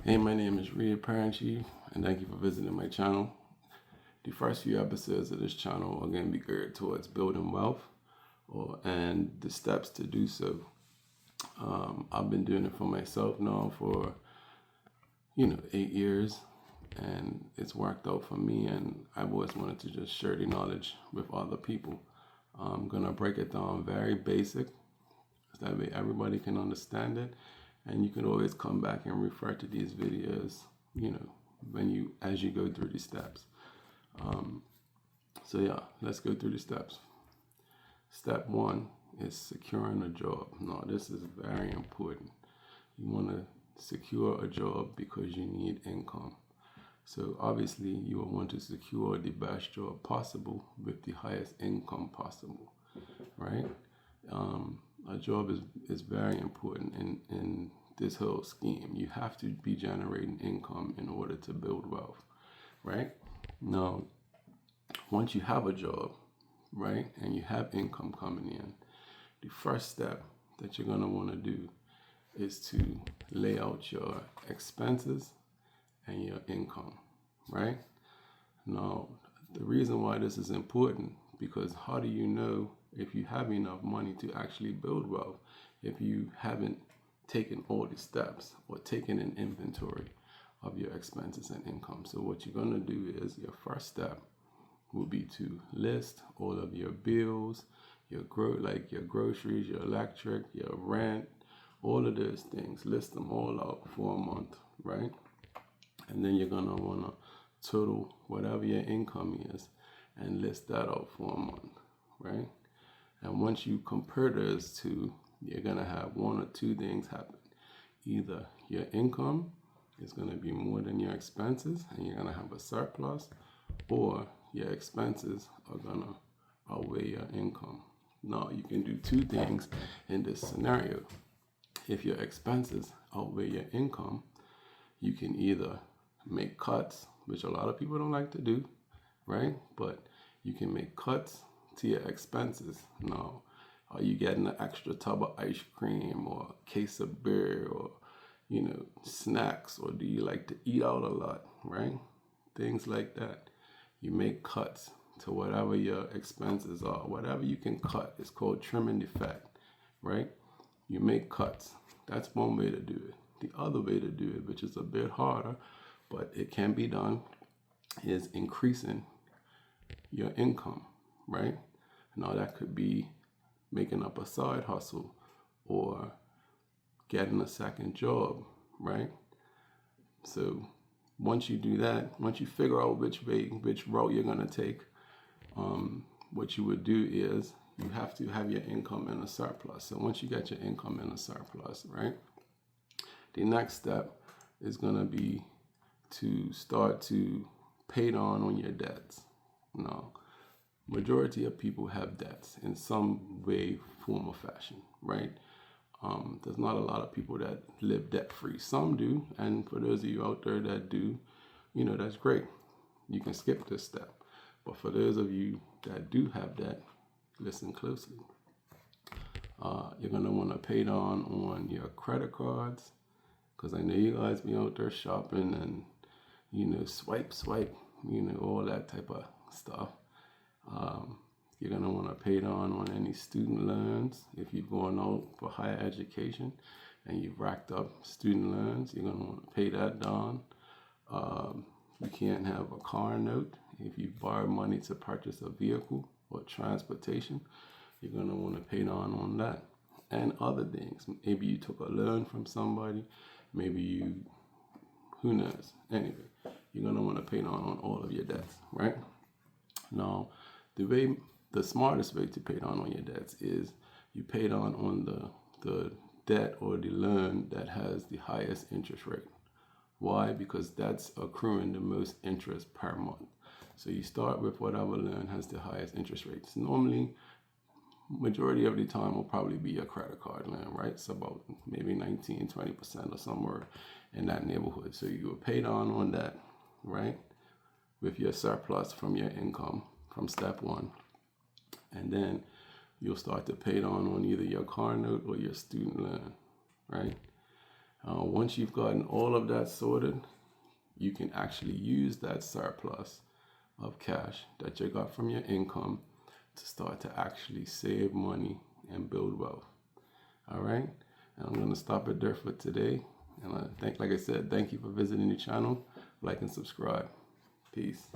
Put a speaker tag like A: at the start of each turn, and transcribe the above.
A: Hey, my name is Reed Parent Chief, and thank you for visiting my channel. The first few episodes of this channel are going to be geared towards building wealth and the steps to do so. I've been doing it for myself now for 8 years, and it's worked out for me, and I've always wanted to just share the knowledge with other people. I'm going to break it down very basic so that way everybody can understand it, and you can always come back and refer to these videos as you go through the steps. So yeah, let's go through the steps. Step one is securing a job. Now this is very important. You want to secure a job because you need income. So obviously you will want to secure the best job possible with the highest income possible, right? A job is very important in this whole scheme. You have to be generating income in order to build wealth, right? Now, once you have a job, right, and you have income coming in, the first step that you're going to want to do is to lay out your expenses and your income, right? Now, the reason why this is important, because how do you know if you have enough money to actually build wealth if you haven't taken all the steps or taken an inventory of your expenses and income? So what you're going to do is your first step will be to list all of your bills, your groceries, your electric, your rent, all of those things. List them all out for a month, right? And then you're going to want to total whatever your income is and list that out for a month, right? And once you compare those two, you're going to have one or two things happen. Either your income is going to be more than your expenses and you're going to have a surplus, or your expenses are going to outweigh your income. Now, you can do two things in this scenario. If your expenses outweigh your income, you can either make cuts, which a lot of people don't like to do, right? But you can make cuts to your expenses. Now, are you getting an extra tub of ice cream or a case of beer or, snacks, or do you like to eat out a lot, right? Things like that. You make cuts to whatever your expenses are. Whatever you can cut is called trimming the fat, right? You make cuts. That's one way to do it. The other way to do it, which is a bit harder, but it can be done, is increasing your income, right? Now that could be making up a side hustle or getting a second job, right? So once you do that, once you figure out which route you're gonna take, what you would do is you have to have your income in a surplus. So once you get your income in a surplus, right, the next step is gonna be to start to pay down on your debts. Now, majority of people have debts in some way, form, or fashion, right? There's not a lot of people that live debt-free. Some do, and for those of you out there that do, that's great. You can skip this step. But for those of you that do have debt, listen closely. You're going to want to pay down on your credit cards, because I know you guys be out there shopping and, swipe, all that type of stuff. You're going to want to pay down on any student loans. If you're going out for higher education and you've racked up student loans, you're going to want to pay that down. You can't have a car note. If you borrow money to purchase a vehicle or transportation, you're going to want to pay down on that. And other things. Maybe you took a loan from somebody. Maybe who knows? Anyway, you're going to want to pay down on all of your debts, right? Now, the smartest way to pay down on your debts is you pay down on the debt or the loan that has the highest interest rate. Why? Because that's accruing the most interest per month. So you start with whatever loan has the highest interest rates. Normally, majority of the time will probably be a credit card loan, right? It's about maybe 19, 20% or somewhere in that neighborhood. So you will pay down on that, right, with your surplus from your income from step one. And then you'll start to pay down on either your car note or your student loan, right? Once you've gotten all of that sorted, you can actually use that surplus of cash that you got from your income to start to actually save money and build wealth. All right. And I'm going to stop it there for today. And like I said, thank you for visiting the channel. Like and subscribe. Peace.